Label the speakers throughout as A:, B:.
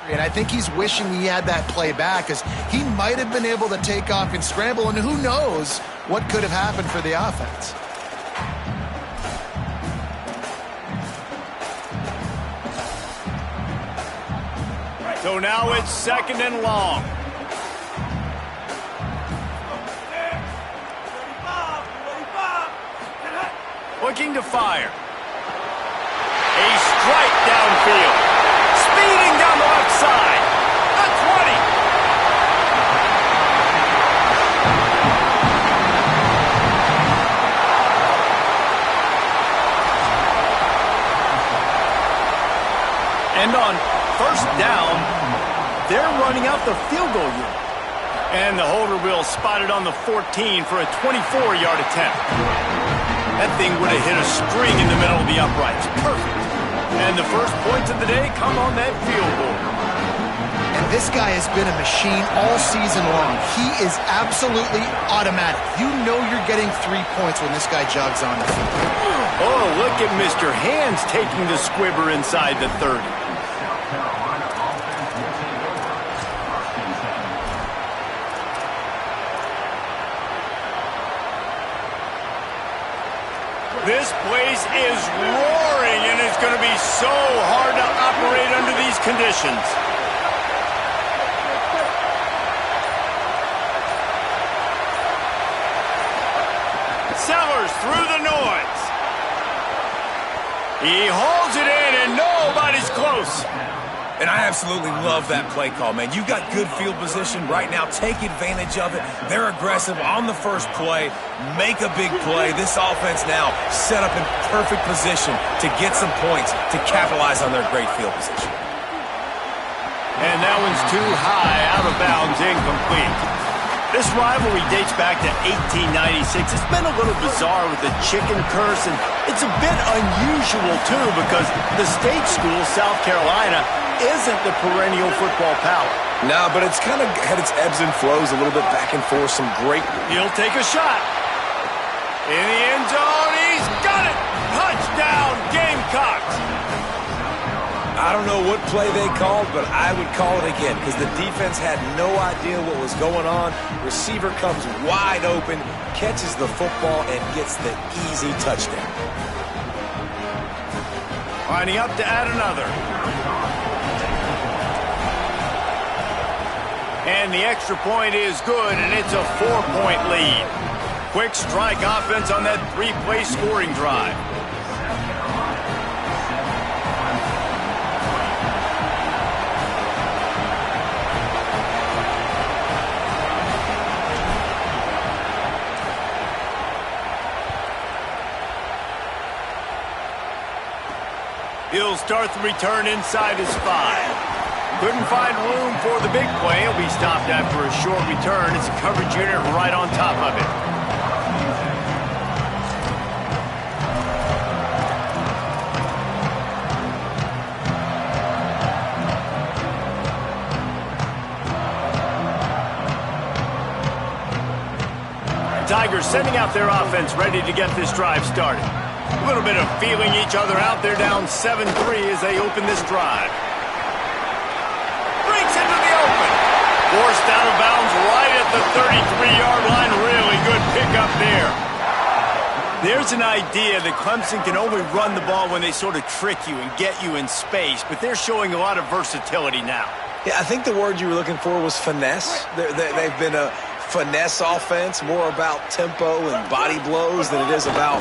A: And I think he's wishing he had that play back, because he might have been able to take off and scramble, and who knows what could have happened for the offense.
B: So now it's 2nd and long. Looking to fire. A strike downfield. Speeding down the left side. The 20. And on 1st down, they're running out the field goal unit. And the holder will spot it on the 14 for a 24-yard attempt. That thing would have hit a string in the middle of the uprights. Perfect. And the first points of the day come on that field goal.
A: And this guy has been a machine all season long. He is absolutely automatic. You know you're getting 3 points when this guy jogs on the field.
B: Oh, look at Mr. Hands taking the squibber inside the 30. This place is roaring, and it's going to be so hard to operate under these conditions. Sellers through the noise. He holds it in, and nobody's close.
C: And I absolutely love that play call, man. You got good field position right now. Take advantage of it. They're aggressive on the first play. Make a big play. This offense now set up in perfect position to get some points to capitalize on their great field position.
B: And that one's too high, out of bounds, incomplete. This rivalry dates back to 1896. It's been a little bizarre with the chicken curse, and it's a bit unusual, too, because the state school, South Carolina, isn't the perennial football power.
C: No, but it's kind of had its ebbs and flows, a little bit back and forth, some great...
B: He'll take a shot. In the end zone, he's got it! Touchdown, Gamecocks!
C: I don't know what play they called, but I would call it again because the defense had no idea what was going on. Receiver comes wide open, catches the football, and gets the easy touchdown.
B: Lining up to add another. And the extra point is good, and it's a 4-point lead. Quick strike offense on that 3-play scoring drive. He'll start the return inside his 5. Couldn't find room for the big play. He'll be stopped after a short return. It's a coverage unit right on top of it. Tigers sending out their offense, ready to get this drive started. A little bit of feeling each other out. They're down 7-3 as they open this drive. Breaks into the open. Forced out of bounds right at the 33-yard line. Really good pickup there. There's an idea that Clemson can only run the ball when they sort of trick you and get you in space, but they're showing a lot of versatility now.
C: Yeah, I think the word you were looking for was finesse. They've been a finesse offense, more about tempo and body blows than it is about,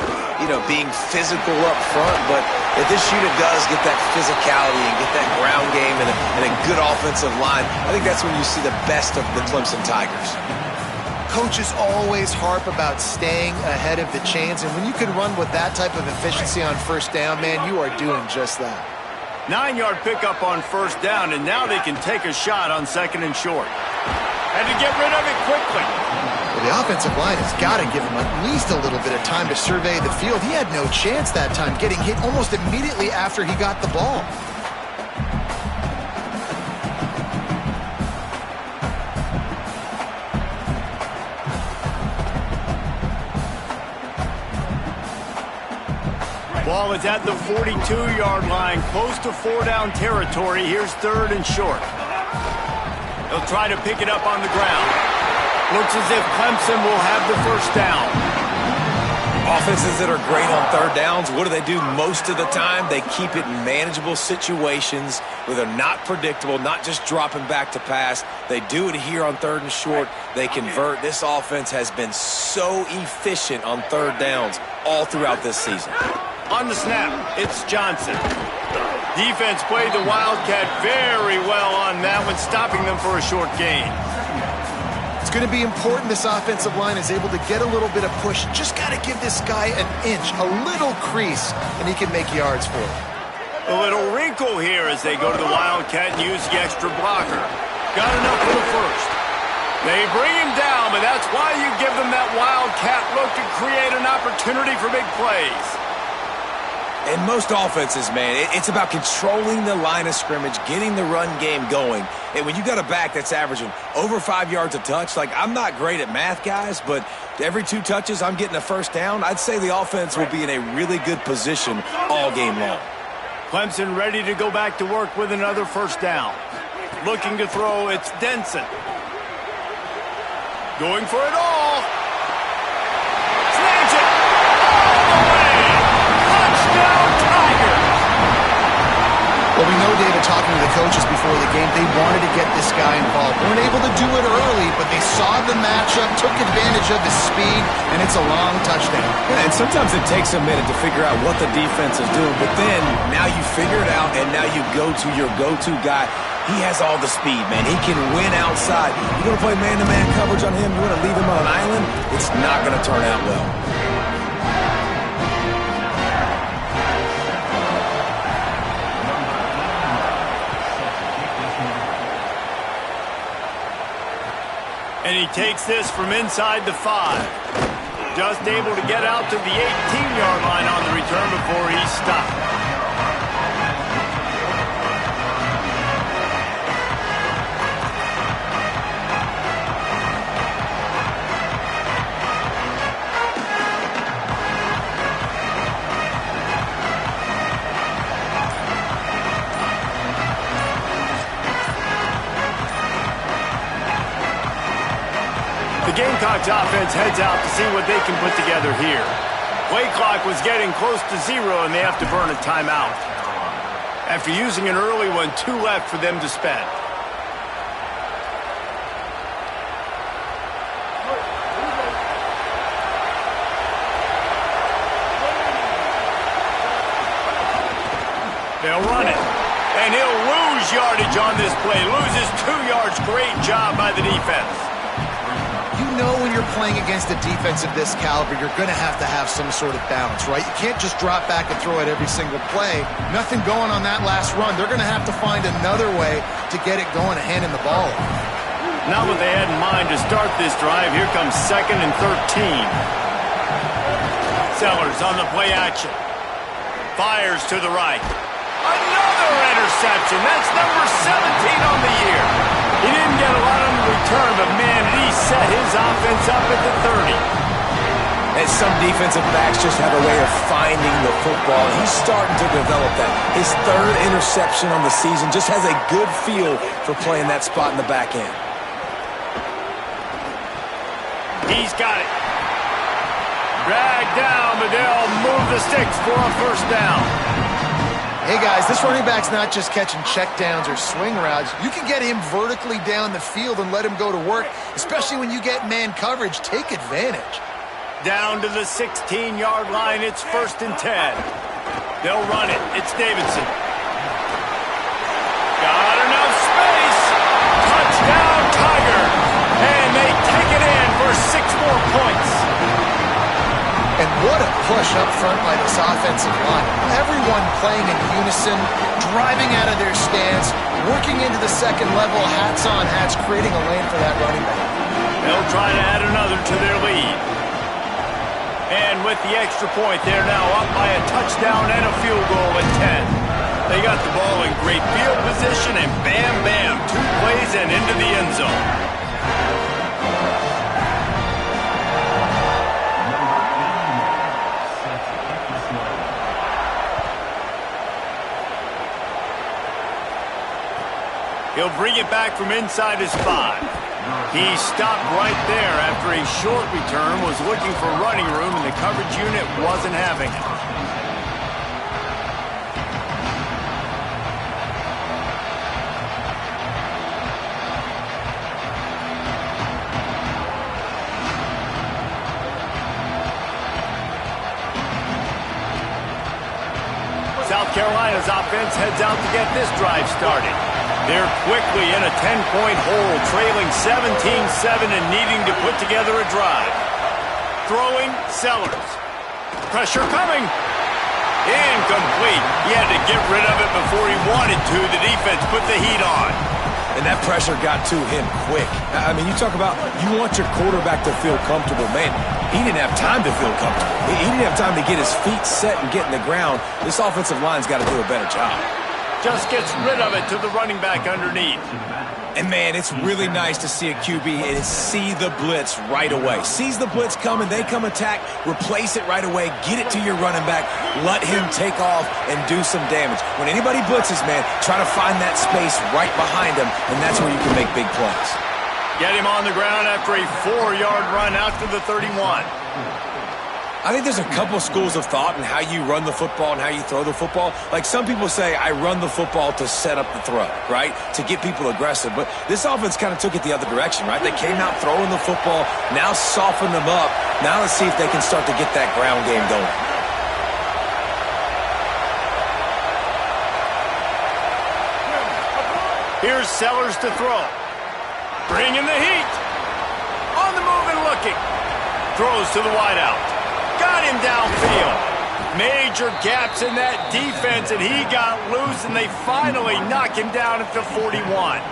C: being physical up front. But if this unit does get that physicality and get that ground game and a good offensive line, I think that's when you see the best of the Clemson Tigers.
A: Coaches always harp about staying ahead of the chains, and when you can run with that type of efficiency on 1st down, man, you are doing just that.
B: 9-yard pickup on 1st down, and now they can take a shot on 2nd and short. Had to get rid of it quickly.
A: Well, the offensive line has got to give him at least a little bit of time to survey the field. He had no chance that time, getting hit almost immediately after he got the ball.
B: Ball is at the 42-yard line, close to 4-down territory. Here's 3rd and short. They'll try to pick it up on the ground. Looks as if Clemson will have the first down.
C: Offenses that are great on 3rd downs, what do they do most of the time? They keep it in manageable situations where they're not predictable, not just dropping back to pass. They do it here on 3rd and short. They convert. This offense has been so efficient on 3rd downs all throughout this season.
B: On the snap, it's Johnson. Defense played the Wildcat very well on that one, stopping them for a short gain.
A: It's going to be important this offensive line is able to get a little bit of push. Just got to give this guy an inch, a little crease, and he can make yards for it.
B: A little wrinkle here as they go to the Wildcat and use the extra blocker. Got enough for the first. They bring him down, but that's why you give them that Wildcat look to create an opportunity for big plays.
C: In most offenses, man, it's about controlling the line of scrimmage, getting the run game going. And when you got a back that's averaging over 5 yards a touch, like, I'm not great at math, guys, but every 2 touches I'm getting a first down, I'd say the offense will be in a really good position all game long.
B: Clemson ready to go back to work with another first down. Looking to throw, it's Denson. Going for it all. Slams it. All the way. Touchdown, Tigers.
A: Well, we know, David, talking to the coaches before the game, they wanted to get this guy involved. Weren't able to do it early, but they saw the matchup, took advantage of his speed, and it's a long touchdown.
C: Yeah, and sometimes it takes a minute to figure out what the defense is doing, but then now you figure it out, and now you go to your go-to guy. He has all the speed, man. He can win outside. You're going to play man-to-man coverage on him. You want to leave him on an island? It's not going to turn out well.
B: And he takes this from inside the 5. Just able to get out to the 18-yard line on the return before he's stopped. The Gamecocks offense heads out to see what they can put together here. Play clock was getting close to 0, and they have to burn a timeout. After using an early one, 2 left for them to spend. They'll run it. And he'll lose yardage on this play. Loses 2 yards. Great job by the defense.
A: You know when you're playing against a defense of this caliber, you're going to have some sort of balance, right? You can't just drop back and throw it every single play. Nothing going on that last run. They're going to have to find another way to get it going and handing the ball off.
B: Not what they had in mind to start this drive. Here comes 2nd and 13. Sellers on the play action. Fires to the right. Another interception. That's number 17 on the year. He didn't get a lot on the return, but, man, he set his offense up at the 30.
C: And some defensive backs just have a way of finding the football. He's starting to develop that. His 3rd interception on the season just has a good feel for playing that spot in the back end.
B: He's got it. Dragged down, but they'll move the sticks for a first down.
A: Hey, guys, this running back's not just catching checkdowns or swing routes. You can get him vertically down the field and let him go to work, especially when you get man coverage. Take advantage.
B: Down to the 16-yard line. It's 1st and 10. They'll run it. It's Davidson. Got enough space. Touchdown, Tiger. And they take it in for 6 more points.
A: And what a push up front by this offensive line. Everyone playing in unison, driving out of their stance, working into the second level, hats on hats, creating a lane for that running back.
B: They'll try to add another to their lead. And with the extra point, they're now up by a touchdown and a field goal at 10. They got the ball in great field position, and bam, bam, 2 plays and into the end zone. bring it back from inside his 5. He stopped right there after a short return, was looking for running room, and the coverage unit wasn't having it. South Carolina's offense heads out to get this drive started. They're quickly in a 10-point hole, trailing 17-7 and needing to put together a drive. Throwing, Sellers. Pressure coming. Incomplete. He had to get rid of it before he wanted to. The defense put the heat on.
C: And that pressure got to him quick. I mean, you talk about you want your quarterback to feel comfortable. Man, he didn't have time to feel comfortable. He didn't have time to get his feet set and get in the ground. This offensive line's got to do a better job.
B: Just gets rid of it to the running back underneath.
C: And, man, it's really nice to see a QB and see the blitz right away. Sees the blitz coming, they come attack, replace it right away, get it to your running back, let him take off and do some damage. When anybody blitzes, man, try to find that space right behind him, and that's where you can make big plays.
B: Get him on the ground after a 4-yard run out to the 31.
C: I think there's a couple schools of thought in how you run the football and how you throw the football. Like some people say, I run the football to set up the throw, right? To get people aggressive. But this offense kind of took it the other direction, right? They came out throwing the football, now soften them up. Now let's see if they can start to get that ground game going.
B: Here's Sellers to throw. Bringing the heat. On the move and looking. Throws to the wideout. Got him downfield. Major gaps in that defense, and he got loose, and they finally knock him down at the 41.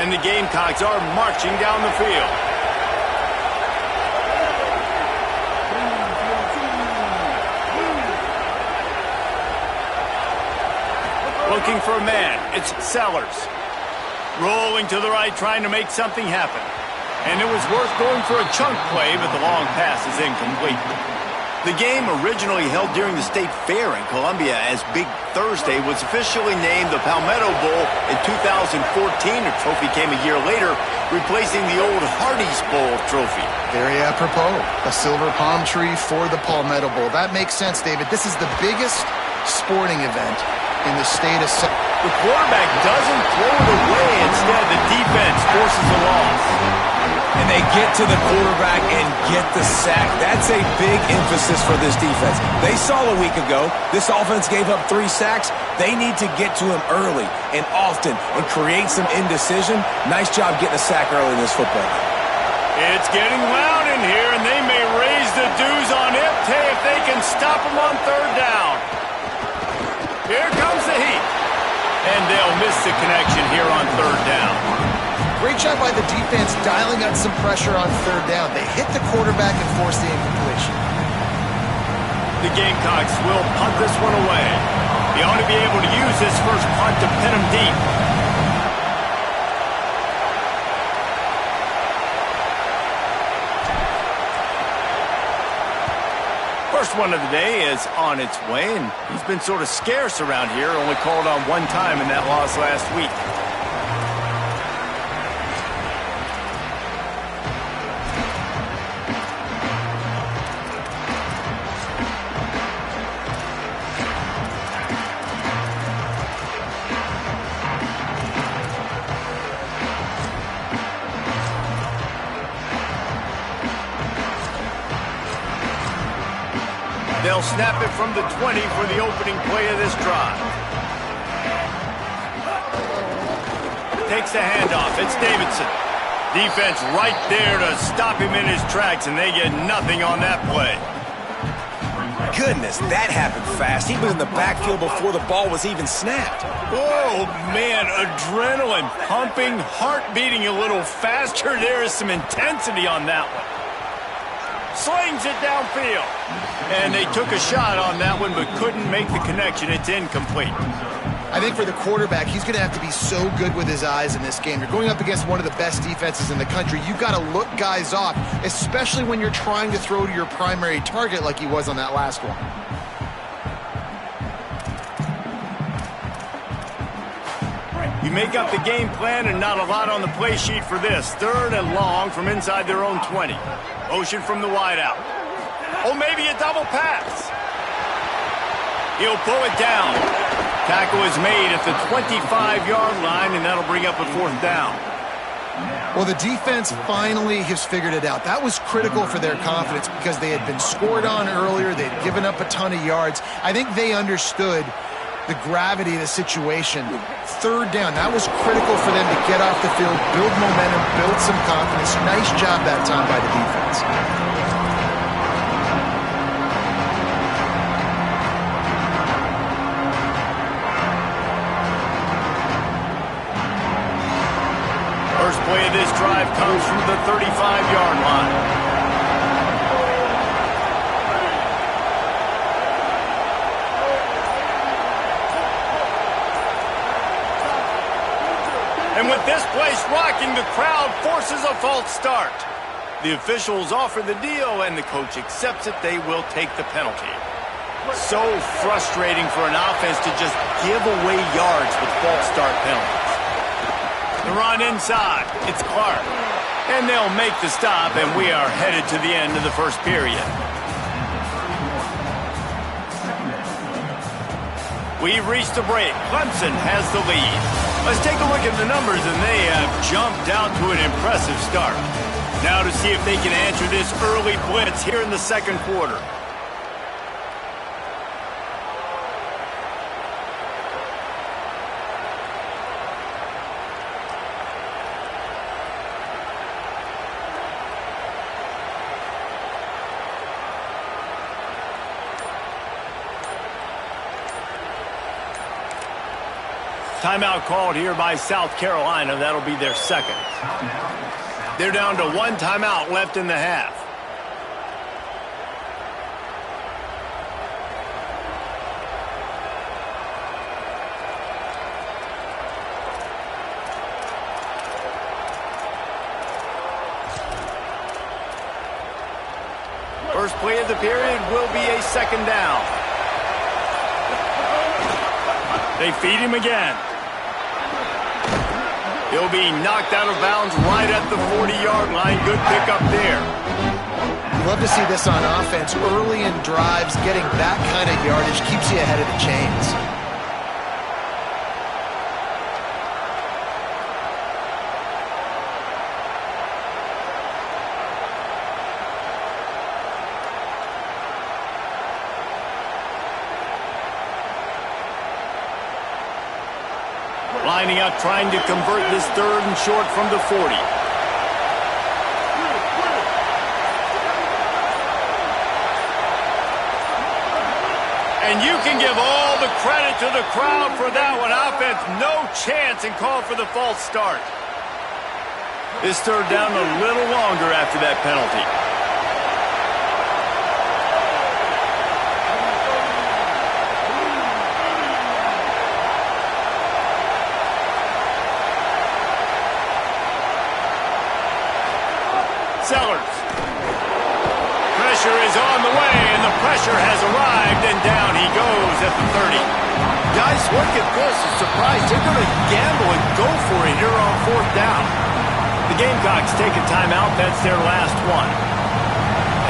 B: And the Gamecocks are marching down the field. Looking for a man. It's Sellers. Rolling to the right, trying to make something happen. And it was worth going for a chunk play, but the long pass is incomplete. The game, originally held during the State Fair in Columbia as Big Thursday, was officially named the Palmetto Bowl in 2014. A trophy came a year later, replacing the old Hardee's Bowl trophy.
A: Very apropos. A silver palm tree for the Palmetto Bowl. That makes sense, David. This is the biggest sporting event in the state of...
B: The quarterback doesn't throw it away. Instead, the defense forces a loss.
C: And they get to the quarterback and get the sack. That's a big emphasis for this defense. They saw a week ago, this offense gave up 3 sacks. They need to get to him early and often and create some indecision. Nice job getting a sack early in this football game.
B: It's getting loud in here, and they may raise the dues on Ipte if they can stop him on 3rd down. Here comes the heat. And they'll miss the connection here on 3rd down.
A: Great job by the defense dialing up some pressure on 3rd down. They hit the quarterback and forced the incompletion.
B: The Gamecocks will punt this one away. They ought to be able to use this first punt to pin them deep. First one of the day is on its way, and he's been sort of scarce around here, only called on 1 time in that loss last week. They'll snap it from the 20 for the opening play of this drive. Takes the handoff. It's Davidson. Defense right there to stop him in his tracks, and they get nothing on that play.
C: Goodness, that happened fast. He was in the backfield before the ball was even snapped.
B: Oh, man, adrenaline pumping, heart beating a little faster. There is some intensity on that one. Slings it downfield. And they took a shot on that one, but couldn't make the connection. It's incomplete.
A: I think for the quarterback, he's going to have to be so good with his eyes in this game. You're going up against one of the best defenses in the country. You've got to look guys off, especially when you're trying to throw to your primary target like he was on that last one.
B: You make up the game plan and not a lot on the play sheet for this. 3rd and long from inside their own 20. Motion from the wideout. Oh, maybe a double pass. He'll pull it down. Tackle is made at the 25-yard line, and that'll bring up a 4th down.
A: Well, the defense finally has figured it out. That was critical for their confidence because they had been scored on earlier. They'd given up a ton of yards. I think they understood the gravity of the situation. 3rd down, that was critical for them to get off the field, build momentum, build some confidence. Nice job that time by the defense.
B: First play of this drive comes from the 35-yard line. And with this place rocking, the crowd forces a false start. The officials offer the deal, and the coach accepts it. They will take the penalty. So frustrating for an offense to just give away yards with false start penalties. The run inside. It's Clark. And they'll make the stop, and we are headed to the end of the first period. We've reached the break. Clemson has the lead. Let's take a look at the numbers, and they have jumped out to an impressive start. Now to see if they can answer this early blitz here in the second quarter. Timeout called here by South Carolina. That'll be their 2nd. They're down to 1 timeout left in the half. First play of the period will be a 2nd down. They feed him again. He'll be knocked out of bounds right at the 40-yard line. Good pickup there.
A: You love to see this on offense. Early in drives, getting that kind of yardage keeps you ahead of the chains.
B: Lining up, trying to convert this 3rd and short from the 40. And you can give all the credit to the crowd for that one. Offense, no chance, and call for the false start. This 3rd down a little longer after that penalty. Sellers. Pressure is on the way, and the pressure has arrived, and down he goes at the 30. Guys, look at this. A surprise. They're going to gamble and go for it here on 4th down. The Gamecocks take a timeout. That's their last one.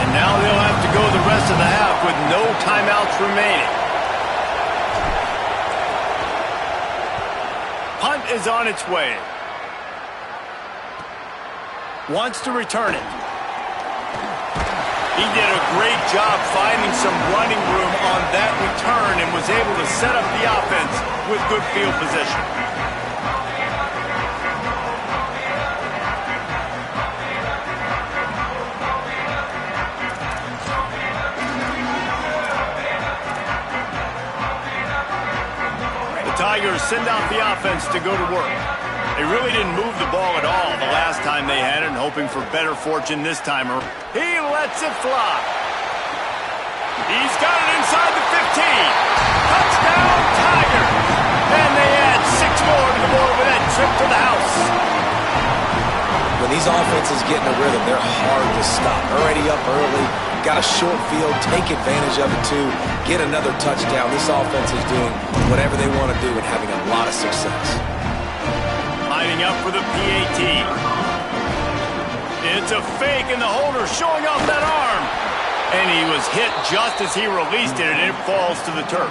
B: And now they'll have to go the rest of the half with no timeouts remaining. Punt is on its way. Wants to return it. He did a great job finding some running room on that return and was able to set up the offense with good field position. The Tigers send out the offense to go to work. They really didn't move the ball at all the last time they had it, and hoping for better fortune this time. He lets it fly. He's got it inside the 15. Touchdown, Tigers! And they add 6 more to the board with that trip to the house.
C: When these offenses get in a rhythm, they're hard to stop. Already up early, got a short field, take advantage of it too, get another touchdown. This offense is doing whatever they want to do and having a lot of success.
B: for the PAT. It's a fake, and the holder showing off that arm. And he was hit just as he released it, and it falls to the turf.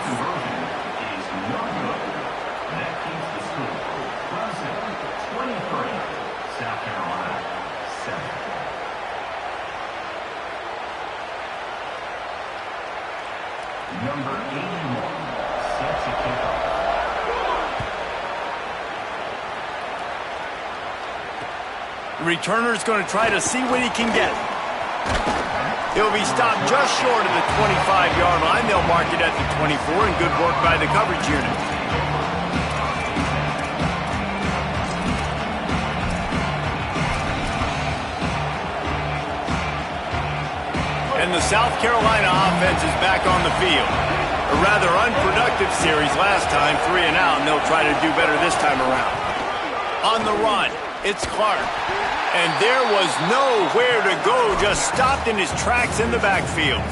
D: Number 81 sets a kickoff.
B: The returner's going to try to see what he can get. He'll be stopped just short of the 25-yard line. They'll mark it at the 24, and good work by the coverage unit. And the South Carolina offense is back on the field. A rather unproductive series last time, 3 and out, and they'll try to do better this time around. On the run, it's Clark. And there was nowhere to go, just stopped in his tracks in the backfield.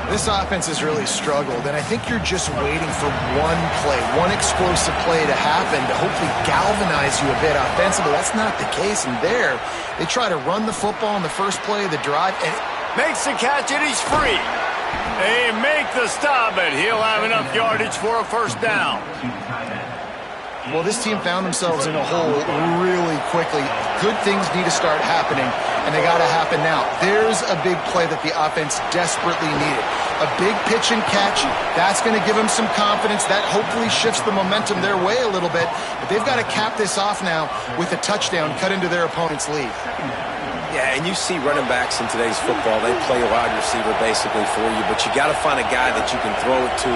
A: This offense has really struggled, and I think you're just waiting for one play, one explosive play to happen to hopefully galvanize you a bit offensively. That's not the case, and there, they try to run the football in the first play of the drive, and
B: makes the catch, and he's free. They make the stop, but he'll have enough yardage for a first down.
A: Well, this team found themselves in a hole really quickly. Good things need to start happening, and they got to happen now. There's a big play that the offense desperately needed. A big pitch and catch, that's going to give them some confidence. That hopefully shifts the momentum their way a little bit. But they've got to cap this off now with a touchdown cut into their opponent's lead.
C: Yeah, and you see running backs in today's football, they play a wide receiver basically for you, but you got to find a guy that you can throw it to,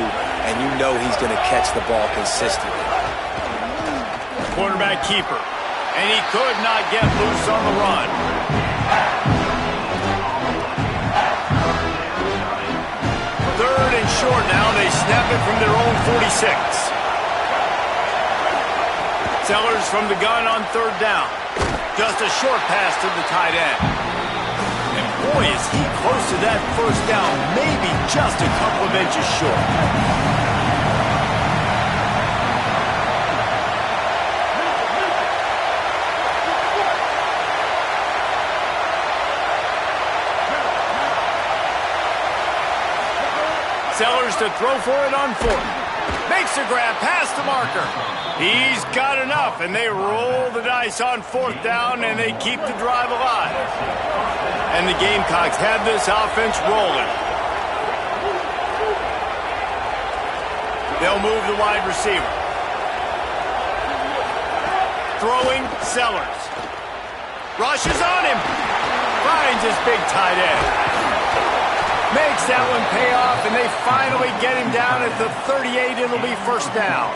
C: and you know he's going to catch the ball consistently.
B: Quarterback keeper, and he could not get loose on the run. Third and short now. They snap it from their own 46. Sellers from the gun on third down. Just a short pass to the tight end. And boy, is he close to that first down, maybe just a couple of inches short. Sellers to throw for it on fourth. Makes a grab past the marker. He's got enough, and they roll the dice on fourth down, and they keep the drive alive. And the Gamecocks have this offense rolling. They'll move the wide receiver. Throwing Sellers. Rushes on him. Finds his big tight end. Makes that one pay off, and they finally get him down at the 38. It'll be first down.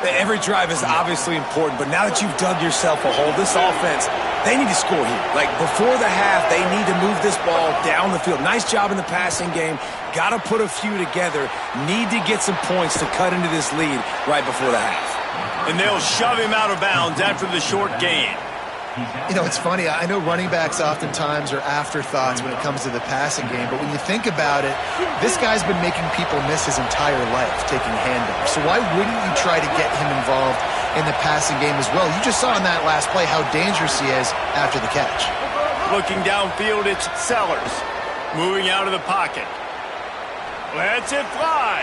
C: Every drive is obviously important, but now that you've dug yourself a hole, this offense, they need to score here. Like, before the half, they need to move this ball down the field. Nice job in the passing game. Got to put a few together. Need to get some points to cut into this lead right before the half.
B: And they'll shove him out of bounds after the short gain.
A: You know, it's funny. I know running backs oftentimes are afterthoughts when it comes to the passing game, but when you think about it, this guy's been making people miss his entire life taking handoffs. So why wouldn't you try to get him involved in the passing game as well? You just saw in that last play how dangerous he is after the catch.
B: Looking downfield, it's Sellers. Moving out of the pocket. Lets it fly.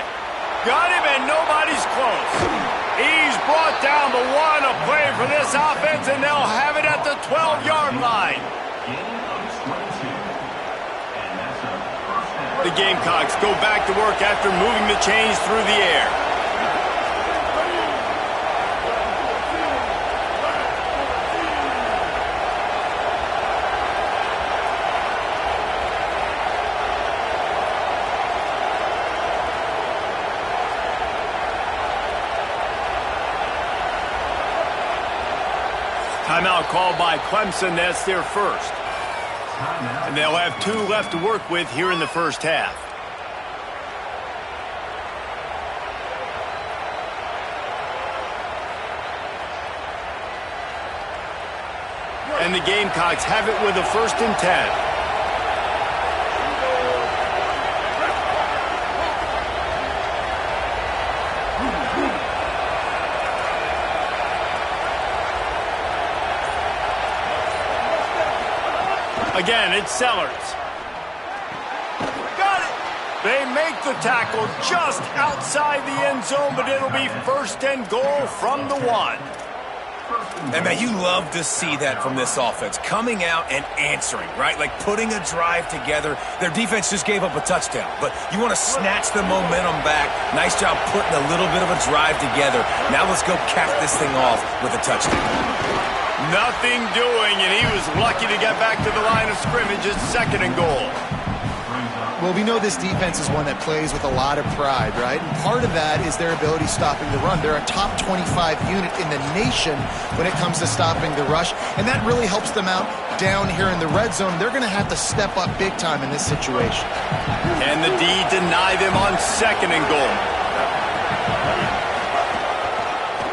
B: Got him, and nobody's close. He's brought down, but what a play for this offense, and they'll have it at the 12-yard line. The Gamecocks go back to work after moving the chains through the air. Timeout called by Clemson. That's their first. And they'll have 2 left to work with here in the first half. And the Gamecocks have it with a 1st and 10. Again, it's Sellers. Got it. They make the tackle just outside the end zone, but it'll be 1st and goal from the 1.
C: And, man, you love to see that from this offense, coming out and answering, right? Like putting a drive together. Their defense just gave up a touchdown, but you want to snatch the momentum back. Nice job putting a little bit of a drive together. Now let's go cap this thing off with a touchdown.
B: Nothing doing, and he was lucky to get back to the line of scrimmage. It's 2nd and goal.
A: Well, we know this defense is one that plays with a lot of pride, right? And part of that is their ability stopping the run. They're a top 25 unit in the nation when it comes to stopping the rush, and that really helps them out down here in the red zone. They're going to have to step up big time in this situation.
B: And the D deny them on 2nd and goal.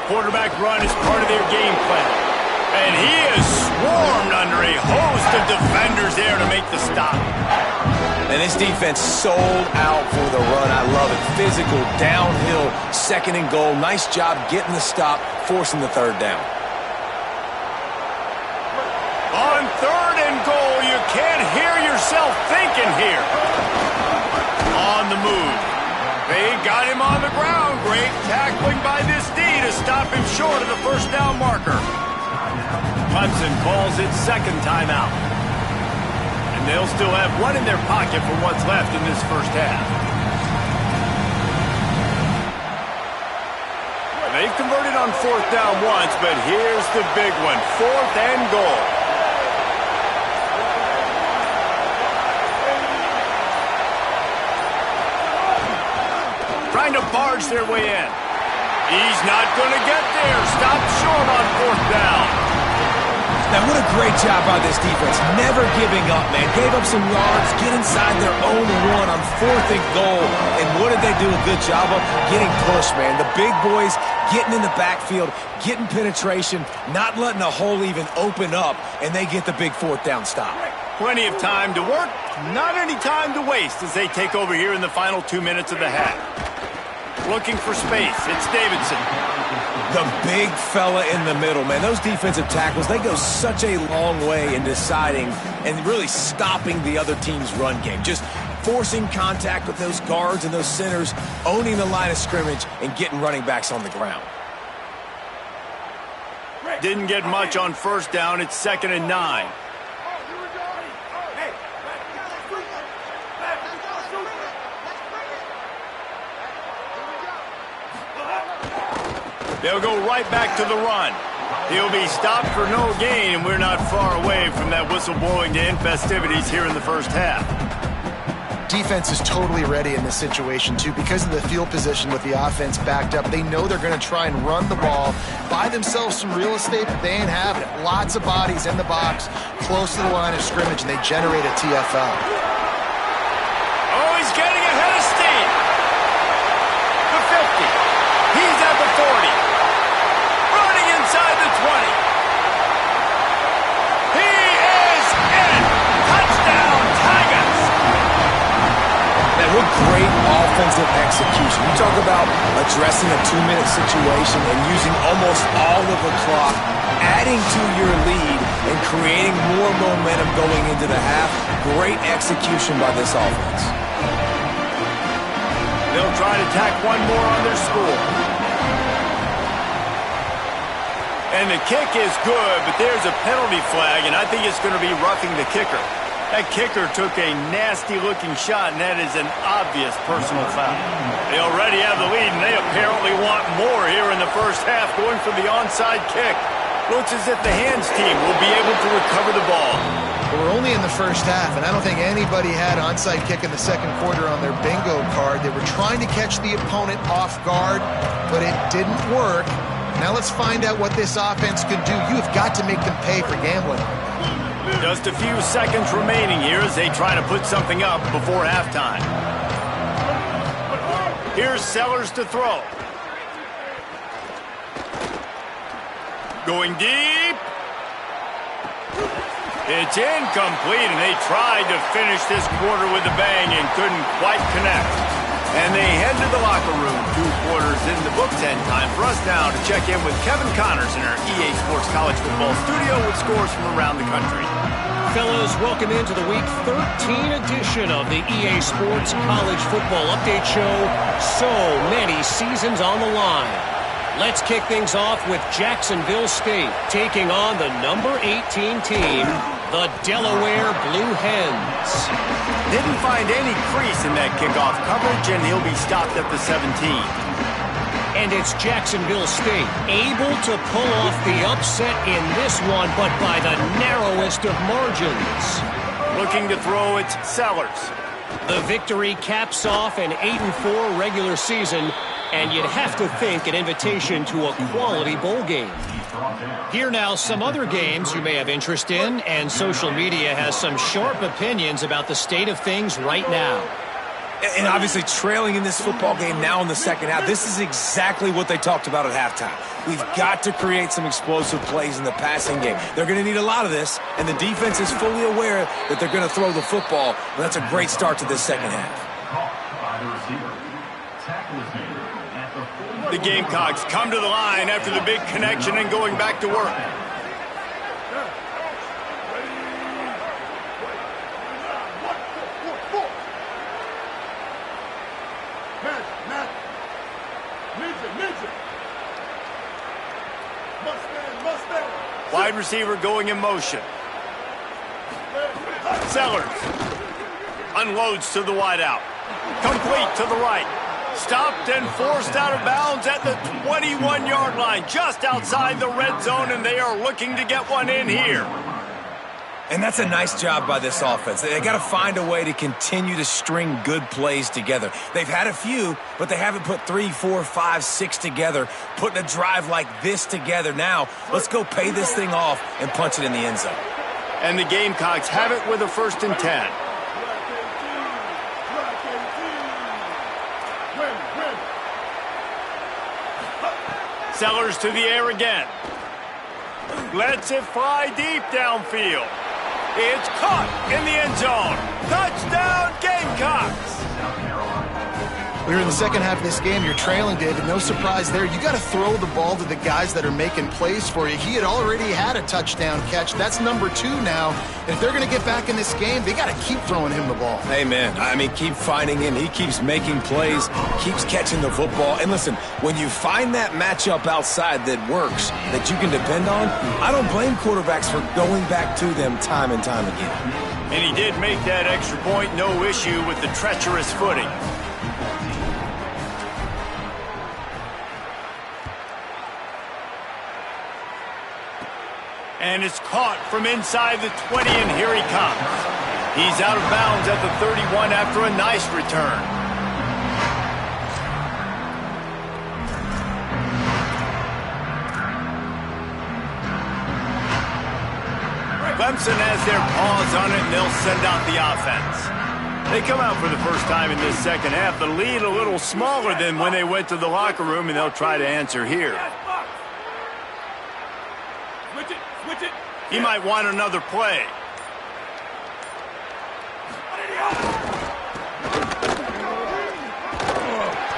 B: Quarterback run is part of their game plan. And he is swarmed under a host of defenders there to make the stop.
C: And this defense sold out for the run. I love it. Physical, downhill, 2nd and goal. Nice job getting the stop, forcing the 3rd down.
B: On 3rd and goal, you can't hear yourself thinking here. On the move. They got him on the ground. Great tackling by this D to stop him short of the 1st down marker. Clemson calls its 2nd timeout. And they'll still have one in their pocket for what's left in this 1st half. They've converted on 4th down once, but here's the big one. 4th and goal. Trying to barge their way in. He's not going to get there. Stopped short on 4th down.
C: Now, what a great job by this defense. Never giving up, man. Gave up some yards, get inside their own 1 on 4th and goal. And what did they do a good job of? Getting pushed, man. The big boys getting in the backfield, getting penetration, not letting a hole even open up, and they get the big 4th down stop.
B: Plenty of time to work, not any time to waste as they take over here in the final 2 minutes of the half. Looking for space, it's Davidson.
C: The big fella in the middle, man. Those defensive tackles, they go such a long way in deciding and really stopping the other team's run game. Just forcing contact with those guards and those centers, owning the line of scrimmage, and getting running backs on the ground.
B: Didn't get much on 1st down. It's 2nd and 9. They'll go right back to the run. He'll be stopped for no gain, and we're not far away from that whistle blowing to end festivities here in the 1st half.
A: Defense is totally ready in this situation, too, because of the field position with the offense backed up. They know they're going to try and run the ball, buy themselves some real estate, but they ain't having it. Lots of bodies in the box, close to the line of scrimmage, and they generate a TFL.
B: Oh, he's getting ahead of steam. The 50. He's at the 40. Running inside the 20. He is in. Touchdown, Tigers.
C: Man, what great offensive execution. You talk about addressing a 2-minute situation and using almost all of the clock, adding to your lead and creating more momentum going into the half. Great execution by this offense.
B: They'll try to tack one more on their score. And the kick is good, but there's a penalty flag, and I think it's going to be roughing the kicker. That kicker took a nasty-looking shot, and that is an obvious personal foul. They already have the lead, and they apparently want more here in the 1st half, going for the onside kick. Looks as if the hands team will be able to recover the ball.
A: We're only in the 1st half, and I don't think anybody had onside kick in the 2nd quarter on their bingo card. They were trying to catch the opponent off guard, but it didn't work. Now let's find out what this offense can do. You've got to make them pay for gambling.
B: Just a few seconds remaining here as they try to put something up before halftime. Here's Sellers to throw. Going deep. It's incomplete, and they tried to finish this quarter with a bang and couldn't quite connect. And they head to the locker room. 2 quarters in the books, and time for us now to check in with Kevin Connors in our EA Sports College Football studio with scores from around the country.
E: Fellas, welcome into the Week 13 edition of the EA Sports College Football Update Show. So many seasons on the line. Let's kick things off with Jacksonville State taking on the number 18 team, the Delaware Blue Hens.
B: Didn't find any crease in that kickoff coverage, and he'll be stopped at the 17.
E: And it's Jacksonville State able to pull off the upset in this one, but by the narrowest of margins.
B: Looking to throw, it's Sellers.
E: The victory caps off an 8-4 regular season, and you'd have to think an invitation to a quality bowl game. Here now, some other games you may have interest in, and social media has some sharp opinions about the state of things right now.
C: And obviously trailing in this football game now in the second half, this is exactly what they talked about at halftime. We've got to create some explosive plays in the passing game. They're going to need a lot of this, and the defense is fully aware that they're going to throw the football. But that's a great start to this second half.
B: The Gamecocks come to the line after the big connection and going back to work. Wide receiver going in motion. Sellers unloads to the wideout. Complete to the right. Stopped and forced out of bounds at the 21-yard line, just outside the red zone, and they are looking to get one in here.
C: And that's a nice job by this offense. They got to find a way to continue to string good plays together. They've had a few, but they haven't put 3, 4, 5, 6 together, putting a drive like this together. Now, let's go pay this thing off and punch it in the end zone.
B: And the Gamecocks have it with a 1st and 10. Sellers to the air again. Lets it fly deep downfield. It's caught in the end zone. Touchdown, Gamecocks!
A: We're in the second half of this game. You're trailing, David. No surprise there. You got to throw the ball to the guys that are making plays for you. He had already had a touchdown catch. That's number 2 now. And if they're going to get back in this game, they got to keep throwing him the ball.
C: Amen. I mean, keep finding him. He keeps making plays, keeps catching the football. And listen, when you find that matchup outside that works, that you can depend on, I don't blame quarterbacks for going back to them time and time again.
B: And he did make that extra point. No issue with the treacherous footing. And it's caught from inside the 20, and here he comes. He's out of bounds at the 31 after a nice return. Clemson has their paws on it, and they'll send out the offense. They come out for the first time in this second half. The lead a little smaller than when they went to the locker room, and they'll try to answer here. He might want another play.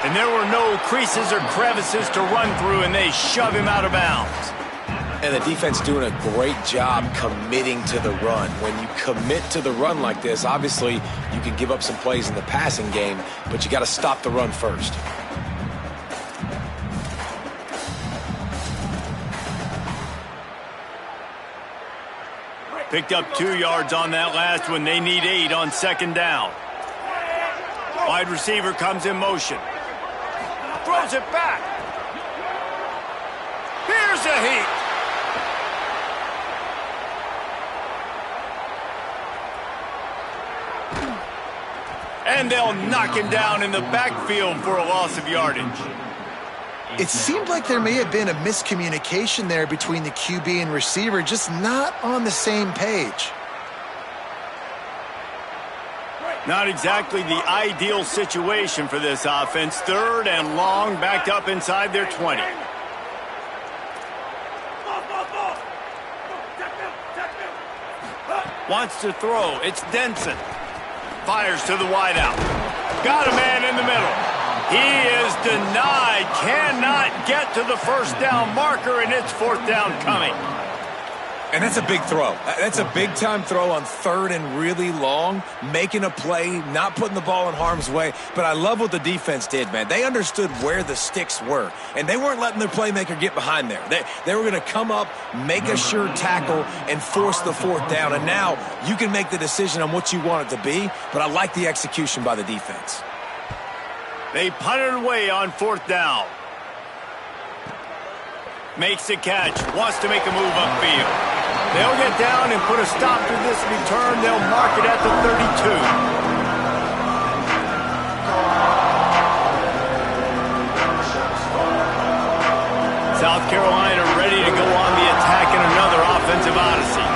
B: And there were no creases or crevices to run through, and they shove him out of bounds.
C: And the defense doing a great job committing to the run. When you commit to the run like this, obviously you can give up some plays in the passing game, but you got to stop the run first.
B: Picked up 2 yards on that last one. They need 8 on second down. Wide receiver comes in motion. Throws it back. Here's a heat. And they'll knock him down in the backfield for a loss of yardage.
A: It seemed like there may have been a miscommunication there between the QB and receiver, just not on the same page.
B: Not exactly the ideal situation for this offense. 3rd and long, backed up inside their 20. Wants to throw. It's Denson. Fires to the wideout. Got a man in the middle. He is denied. Cannot get to the first down marker, and it's 4th down coming.
C: And that's a big throw. That's a big-time throw on third and really long, making a play, not putting the ball in harm's way. But I love what the defense did, man. They understood where the sticks were, and they weren't letting their playmaker get behind there. They were going to come up, make a sure tackle, and force the fourth down. And now you can make the decision on what you want it to be, but I like the execution by the defense.
B: They punted away on fourth down. Makes the catch, wants to make a move upfield. They'll get down and put a stop to this return. They'll mark it at the 32. South Carolina ready to go on the attack in another offensive odyssey.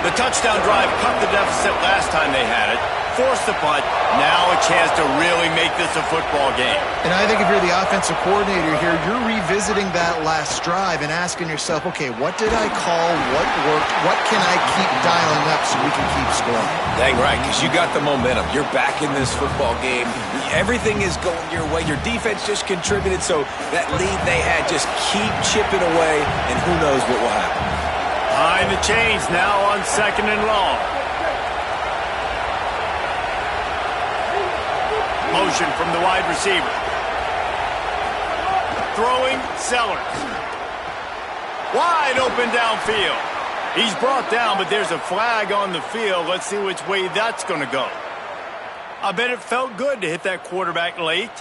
B: The touchdown drive cut the deficit last time they had it. Forced the punt. Now a chance to really make this a football game.
A: And I think if you're the offensive coordinator here, you're revisiting that last drive and asking yourself, okay, what did I call? What worked? What can I keep dialing up so we can keep scoring?
C: Dang right, because you got the momentum. You're back in this football game. Everything is going your way. Your defense just contributed, so that lead they had, just keep chipping away, and who knows what will happen.
B: Behind the chains now on second and long. Motion from the wide receiver. Throwing, Sellers. Wide open downfield. He's brought down, but there's a flag on the field. Let's see which way that's going to go. I bet it felt good to hit that quarterback late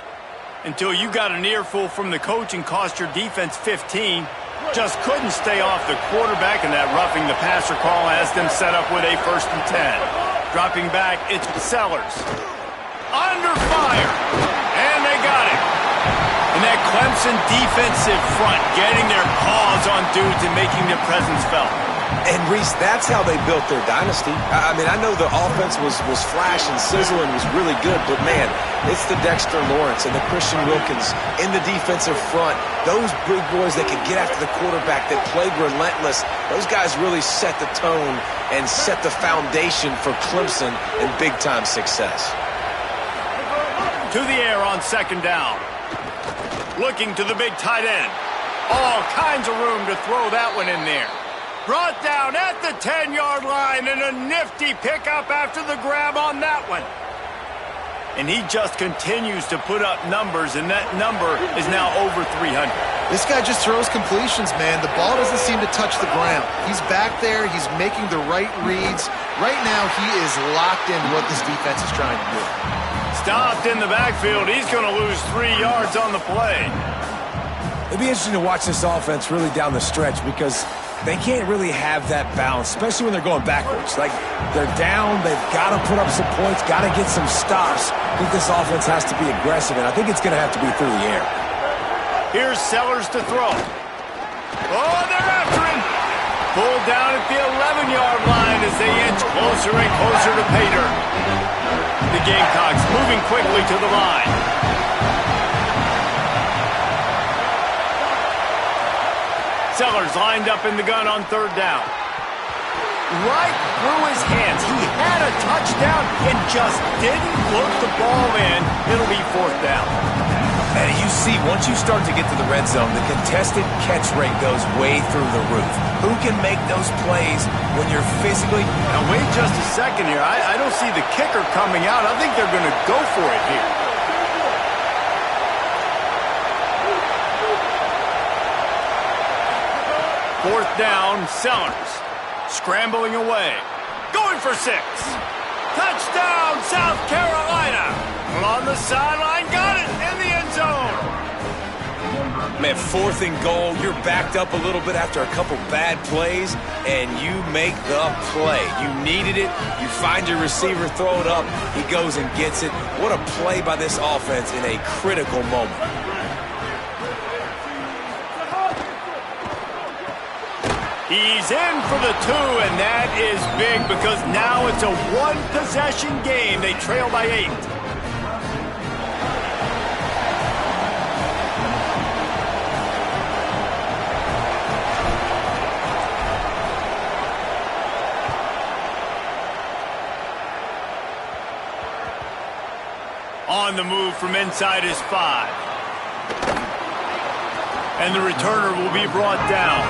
B: until you got an earful from the coach and cost your defense 15. Just couldn't stay off the quarterback, and that roughing the passer call has them set up with a 1st and 10. Dropping back, it's Sellers. Under fire, and they got it. And that Clemson defensive front getting their paws on dudes and making their presence felt.
C: And, Reese, that's how they built their dynasty. I mean, I know the offense was flash and sizzle and was really good, but, man, it's the Dexter Lawrence and the Christian Wilkins in the defensive front. Those big boys that could get after the quarterback, that played relentless, those guys really set the tone and set the foundation for Clemson and big-time success.
B: To the air on second down. Looking to the big tight end. All kinds of room to throw that one in there. Brought down at the 10-yard line, and a nifty pickup after the grab on that one. And he just continues to put up numbers, and that number is now over 300.
A: This guy just throws completions, man. The ball doesn't seem to touch the ground. He's back there. He's making the right reads. Right now, he is locked into what this defense is trying to do.
B: Stopped in the backfield. He's going to lose 3 yards on the play.
C: It'd be interesting to watch this offense really down the stretch because they can't really have that balance, especially when they're going backwards. Like, they're down, they've got to put up some points, got to get some stops. I think this offense has to be aggressive, and I think it's going to have to be through the air.
B: Here's Sellers to throw. Oh, they're after him. Pulled down at the 11-yard line as they inch closer and closer to pay dirt. The Gamecocks moving quickly to the line. Sellers lined up in the gun on third down. Right through his hands. He had a touchdown and just didn't look the ball in. It'll be fourth down.
C: And you see, once you start to get to the red zone, the contested catch rate goes way through the roof. Who can make those plays when you're physically...
B: Now, wait just a second here. I don't see the kicker coming out. I think they're going to go for it here. Fourth down, Sellers. Scrambling away. Going for 6. Touchdown, South Carolina. On the sideline, got it in the end zone.
C: Man, 4th and goal. You're backed up a little bit after a couple bad plays, and you make the play. You needed it. You find your receiver, throw it up. He goes and gets it. What a play by this offense in a critical moment.
B: He's in for the 2, and that is big because now it's a one-possession game. They trail by 8. On the move from inside his 5. And the returner will be brought down.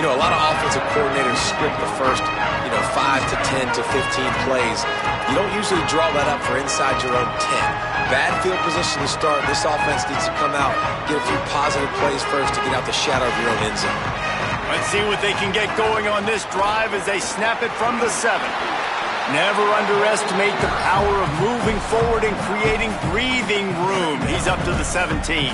C: You know, a lot of offensive coordinators script the first, 5 to 10 to 15 plays. You don't usually draw that up for inside your own 10. Bad field position to start. This offense needs to come out, get a few positive plays first to get out the shadow of your own end zone.
B: Let's see what they can get going on this drive as they snap it from the 7. Never underestimate the power of moving forward and creating breathing room. He's up to the 17.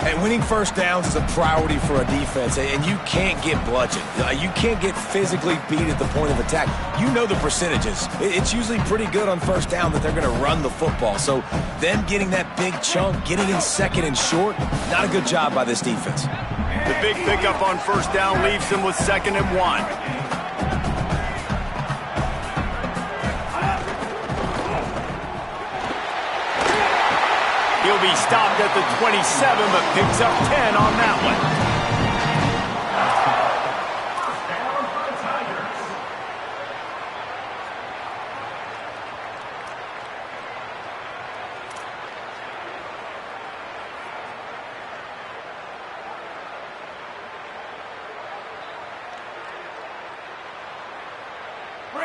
C: And winning first downs is a priority for a defense, and you can't get bludgeoned. You can't get physically beat at the point of attack. You know the percentages. It's usually pretty good on first down that they're going to run the football. So them getting that big chunk, getting in second and short, not a good job by this defense.
B: The big pickup on first down leaves them with 2nd and 1. He'll be stopped at the 27, but picks up 10 on that one.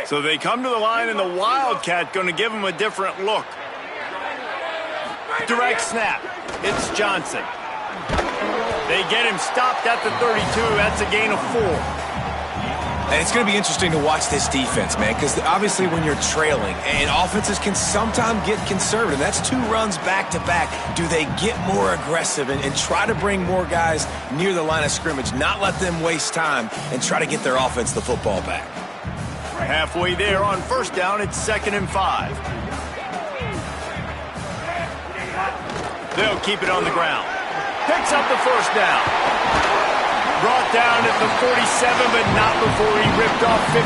B: So they come to the line, and the Wildcat going to give them a different look. Direct snap. It's Johnson. They get him stopped at the 32. That's a gain of 4.
C: And it's going to be interesting to watch this defense, man, because obviously when you're trailing, and offenses can sometimes get conservative. That's 2 runs back-to-back. Do they get more aggressive and try to bring more guys near the line of scrimmage, not let them waste time, and try to get their offense the football back?
B: Halfway there on first down, it's 2nd and 5. They'll keep it on the ground. Picks up the first down. Brought down at the 47, but not before he ripped off 15.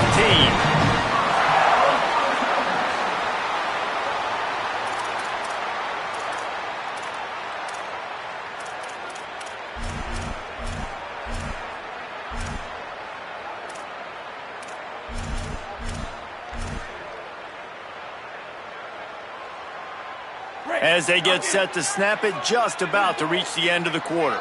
B: As they get set to snap it, just about to reach the end of the quarter.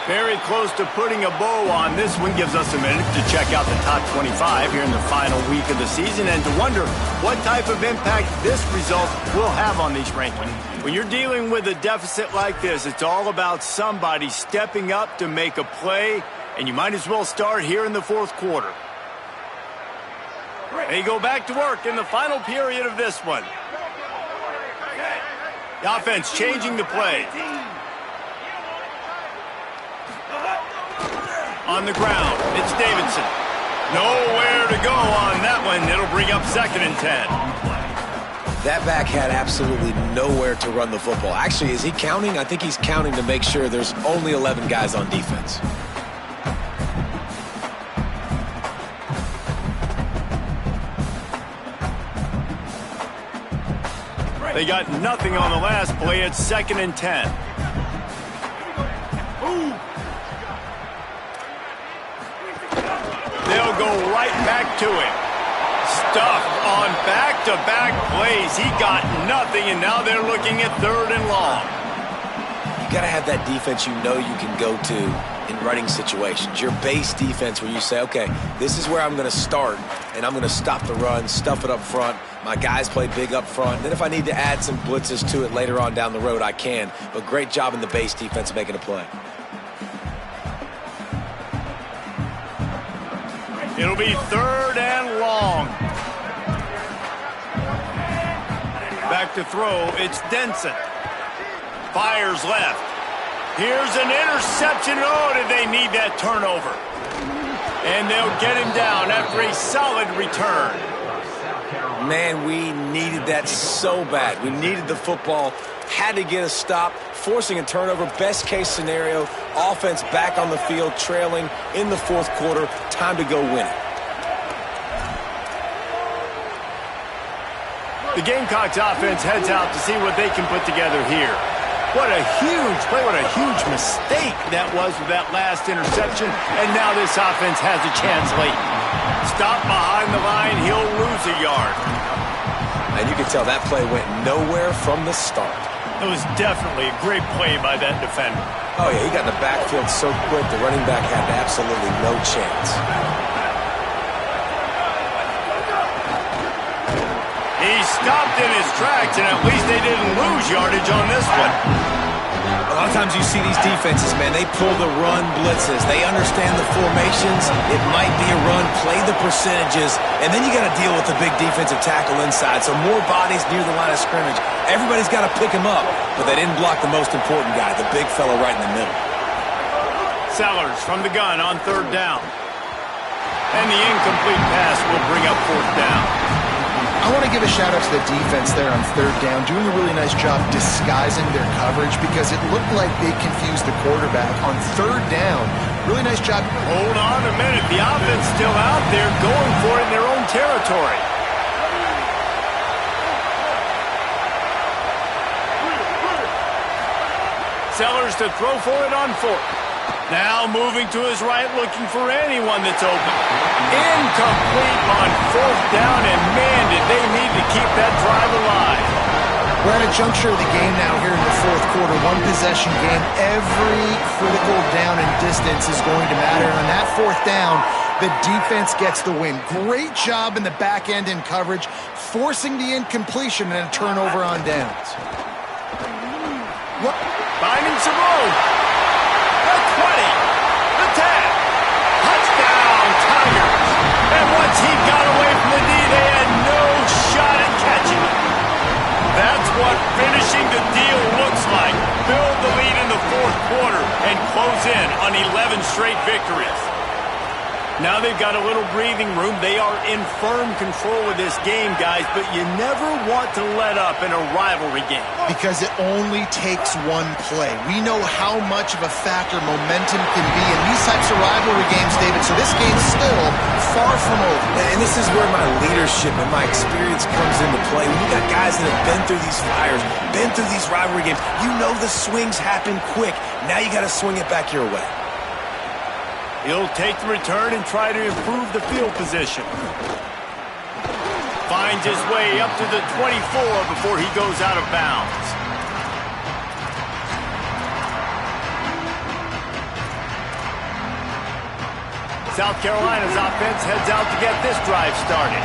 B: Very close to putting a bow on this one. Gives us a minute to check out the top 25 here in the final week of the season and to wonder what type of impact this result will have on these rankings. When you're dealing with a deficit like this, it's all about somebody stepping up to make a play, and you might as well start here in the 4th quarter. They go back to work in the final period of this one. The offense changing the play. On the ground, it's Davidson. Nowhere to go on that one. It'll bring up 2nd and 10.
C: That back had absolutely nowhere to run the football. Actually, is he counting? I think he's counting to make sure there's only 11 guys on defense.
B: They got nothing on the last play. It's 2nd and 10. They'll go right back to him. Stuffed on back-to-back plays. He got nothing, and now they're looking at 3rd and long.
C: You got to have that defense you know you can go to in running situations. Your base defense where you say, okay, this is where I'm going to start, and I'm going to stop the run, stuff it up front. My guys play big up front. Then if I need to add some blitzes to it later on down the road, I can. But great job in the base defense making a play.
B: It'll be 3rd and long. Back to throw, it's Denson. Fires left. Here's an interception. Oh, did they need that turnover? And they'll get him down after a solid return.
C: Man, we needed that so bad. We needed the football, had to get a stop, forcing a turnover. Best case scenario, offense back on the field, trailing in the 4th quarter. Time to go win it.
B: The Gamecocks offense heads out to see what they can put together here. What a huge play, what a huge mistake that was with that last interception. And now this offense has a chance late. Stop behind the line, he'll lose a yard.
C: And you can tell that play went nowhere from the start.
B: It was definitely a great play by that defender.
C: Oh, yeah, he got in the backfield so quick, the running back had absolutely no chance.
B: He stopped in his tracks, and at least they didn't lose yardage on this one.
C: A lot of times you see these defenses, man, they pull the run blitzes. They understand the formations. It might be a run, play the percentages, and then you got to deal with the big defensive tackle inside. So more bodies near the line of scrimmage. Everybody's got to pick him up, but they didn't block the most important guy, the big fella right in the middle.
B: Sellers from the gun on third down. And the incomplete pass will bring up fourth down.
A: I want to give a shout-out to the defense there on third down, doing a really nice job disguising their coverage because it looked like they confused the quarterback on third down. Really nice job.
B: Hold on a minute. The offense still out there going for it in their own territory. Sellers to throw for it on fourth. Now moving to his right, looking for anyone that's open. Incomplete on fourth down, and man, did they need to keep that drive alive.
A: We're at a juncture of the game now here in the fourth quarter. One possession game. Every critical down and distance is going to matter. And on that fourth down, the defense gets the win. Great job in the back end in coverage, forcing the incompletion and a turnover on downs.
B: Finding some room. The 20. The 10. Touchdown, Tigers. And once he got away from the D, they had no shot at catching him. That's what finishing the deal looks like. Build the lead in the fourth quarter and close in on 11 straight victories. Now they've got a little breathing room. They are in firm control of this game, guys, but you never want to let up in a rivalry game.
A: Because it only takes one play. We know how much of a factor momentum can be in these types of rivalry games, David, so this game's still far from over.
C: And this is where my leadership and my experience comes into play. When you got guys that have been through these fires, been through these rivalry games, you know the swings happen quick. Now you got to swing it back your way.
B: He'll take the return and try to improve the field position. Finds his way up to the 24 before he goes out of bounds. South Carolina's offense heads out to get this drive started.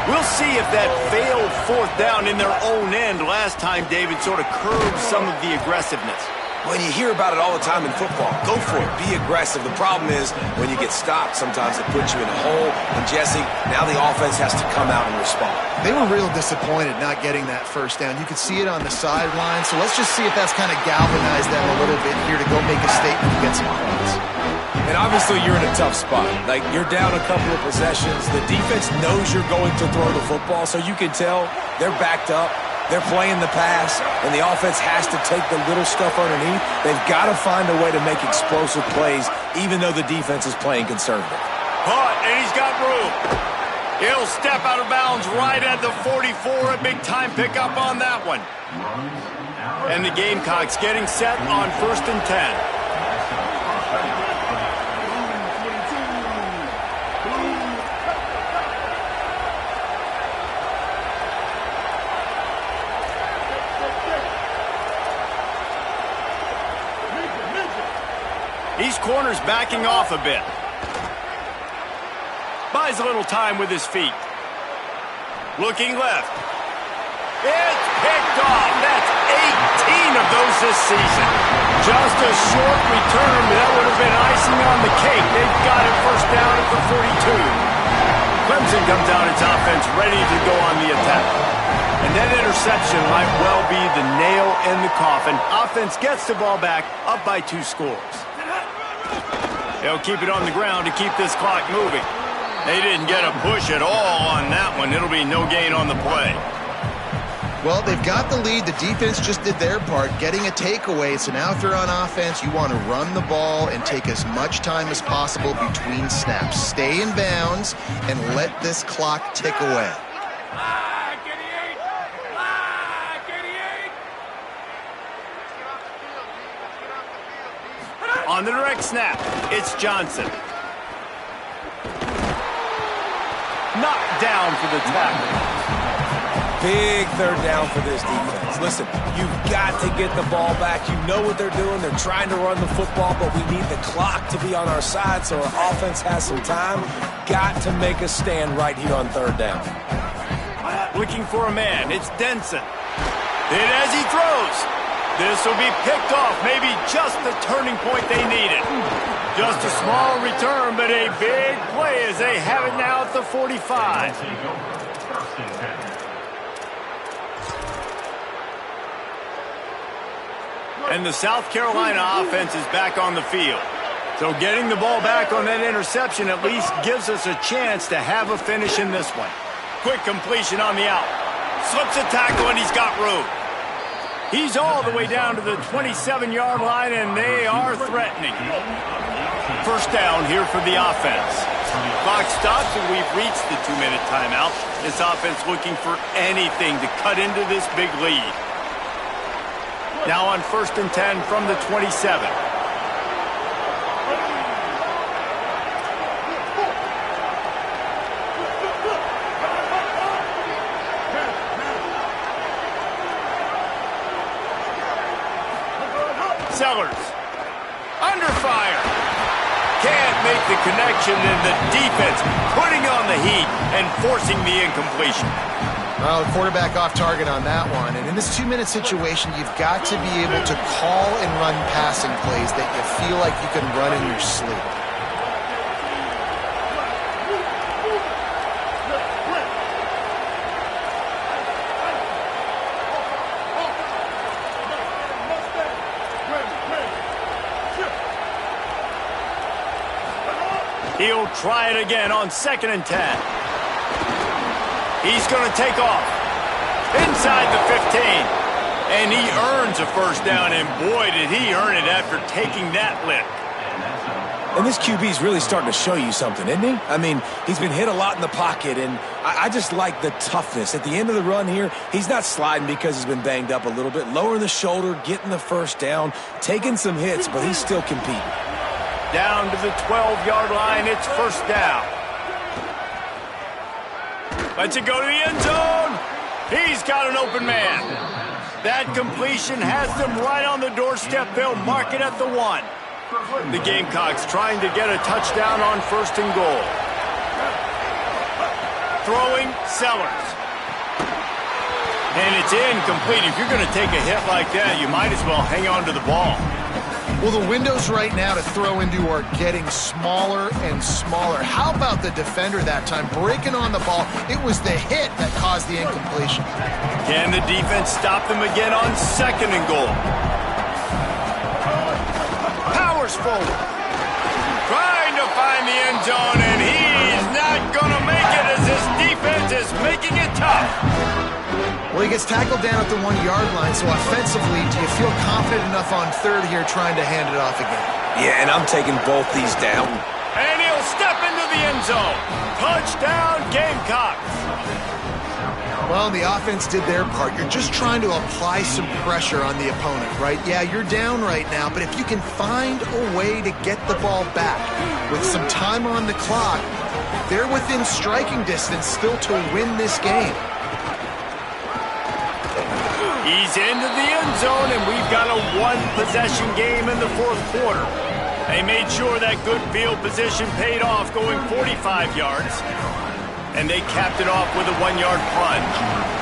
B: We'll see if that failed fourth down in their own end last time, David, sort of curbed some of the aggressiveness.
C: Well, you hear about it all the time in football. Go for it. Be aggressive. The problem is when you get stopped, sometimes it puts you in a hole. And, Jesse, now the offense has to come out and respond.
A: They were real disappointed not getting that first down. You could see it on the sideline. So let's just see if that's kind of galvanized them a little bit here to go make a statement and get some points.
C: And obviously you're in a tough spot. Like, you're down a couple of possessions. The defense knows you're going to throw the football, so you can tell they're backed up. They're playing the pass, and the offense has to take the little stuff underneath. They've got to find a way to make explosive plays, even though the defense is playing conservative.
B: Caught, and he's got room. He'll step out of bounds right at the 44. A big-time pickup on that one. And the Gamecocks getting set on 1st and 10. These corners backing off a bit. Buys a little time with his feet. Looking left. It's picked off. That's 18 of those this season. Just a short return, but that would have been icing on the cake. They've got it first down at the 42. Clemson comes out its offense ready to go on the attack. And that interception might well be the nail in the coffin. Offense gets the ball back, up by 2 scores. They'll keep it on the ground to keep this clock moving. They didn't get a push at all on that one. It'll be no gain on the play.
A: Well, they've got the lead. The defense just did their part, getting a takeaway. So now if you're on offense, you want to run the ball and take as much time as possible between snaps. Stay in bounds and let this clock tick away.
B: On the direct snap, it's Johnson. Knocked down for the tackle.
C: Big third down for this defense. Listen, you've got to get the ball back. You know what they're doing. They're trying to run the football, but we need the clock to be on our side so our offense has some time. Got to make a stand right here on third down.
B: Looking for a man. It's Denson. Hit as he throws. This will be picked off. Maybe just the turning point they needed. Just a small return, but a big play as they have it now at the 45. And the South Carolina offense is back on the field. So getting the ball back on that interception at least gives us a chance to have a finish in this one. Quick completion on the out. Slips a tackle and he's got room. He's all the way down to the 27-yard line and they are threatening. First down here for the offense. Clock stops and we've reached the 2-minute timeout. This offense looking for anything to cut into this big lead. Now on 1st and 10 from the 27. Sellers. Under fire. Can't make the connection, and the defense putting on the heat and forcing the incompletion.
A: Well, the quarterback off target on that one. And in this 2-minute situation, you've got to be able to call and run passing plays that you feel like you can run in your sleep.
B: He'll try it again on 2nd and 10. He's going to take off inside the 15. And he earns a first down, and boy, did he earn it after taking that lick.
C: And this QB's really starting to show you something, isn't he? I mean, he's been hit a lot in the pocket, and I just like the toughness. At the end of the run here, he's not sliding because he's been banged up a little bit. Lowering the shoulder, getting the first down, taking some hits, but he's still competing.
B: Down to the 12-yard line, it's first down. Lets it go to the end zone. He's got an open man. That completion has them right on the doorstep. They'll mark it at the 1. The Gamecocks trying to get a touchdown on 1st and goal. Throwing, Sellers. And it's incomplete. If you're going to take a hit like that, you might as well hang on to the ball.
A: Well, the windows right now to throw into are getting smaller and smaller. How about the defender that time breaking on the ball? It was the hit that caused the incompletion.
B: Can the defense stop them again on 2nd and goal? Powers forward. Trying to find the end zone, and he's not going to make it as his defense is making it tough.
A: Well, he gets tackled down at the 1-yard line, so offensively, do you feel confident enough on 3rd here trying to hand it off again?
C: Yeah, and I'm taking both these down.
B: And he'll step into the end zone. Touchdown, Gamecocks.
A: Well, the offense did their part. You're just trying to apply some pressure on the opponent, right? Yeah, you're down right now, but if you can find a way to get the ball back with some time on the clock, they're within striking distance still to win this game.
B: He's into the end zone, and we've got a 1-possession game in the 4th quarter. They made sure that good field position paid off, going 45 yards. And they capped it off with a 1-yard plunge.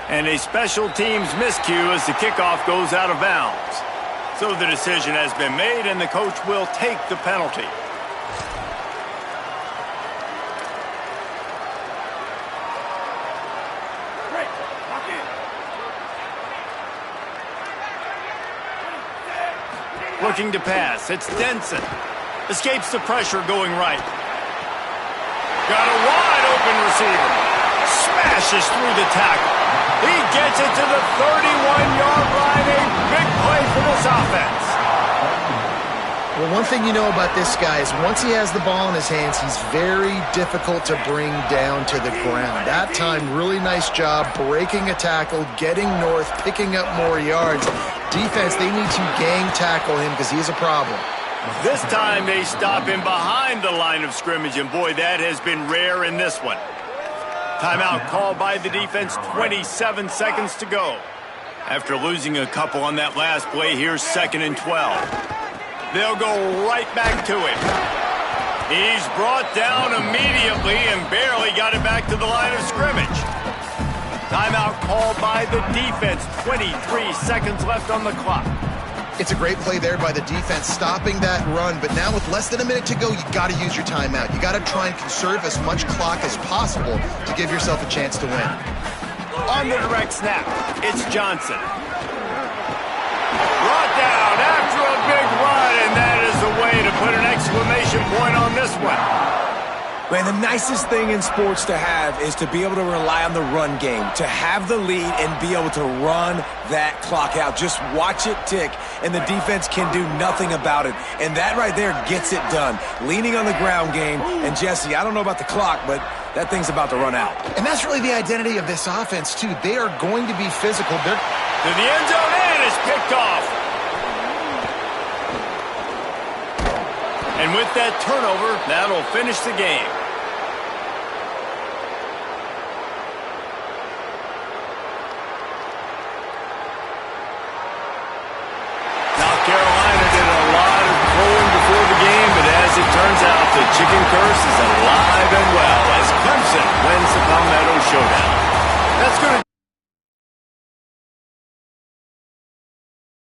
B: And a special teams miscue as the kickoff goes out of bounds. So the decision has been made, and the coach will take the penalty. Looking to pass. It's Denson. Escapes the pressure going right. Got a wide open receiver. Smashes through the tackle. He gets it to the 31-yard line. A big play for this offense.
A: Well, one thing you know about this guy is once he has the ball in his hands, he's very difficult to bring down to the ground. That time, really nice job breaking a tackle, getting north, picking up more yards. Defense, they need to gang tackle him because he is a problem.
B: This time they stop him behind the line of scrimmage, and boy, that has been rare in this one. Timeout called by the defense, 27 seconds to go. After losing a couple on that last play, here's 2nd and 12. They'll go right back to him. He's brought down immediately and barely got it back to the line of scrimmage. Timeout called by the defense, 23 seconds left on the clock.
A: It's a great play there by the defense, stopping that run. But now with less than a minute to go, you got to use your timeout. You got to try and conserve as much clock as possible to give yourself a chance to win.
B: On the direct snap, it's Johnson. Brought down after a big run, and that is the way to put an exclamation point on this one.
C: Man, the nicest thing in sports to have is to be able to rely on the run game, to have the lead and be able to run that clock out. Just watch it tick, and the defense can do nothing about it. And that right there gets it done. Leaning on the ground game, and Jesse, I don't know about the clock, but that thing's about to run out.
A: And that's really the identity of this offense, too. They are going to be physical.
B: To the end zone, and it's picked off. And with that turnover, that'll finish the game. Carolina did a lot of trolling before the game, but as it turns out, the chicken curse is alive.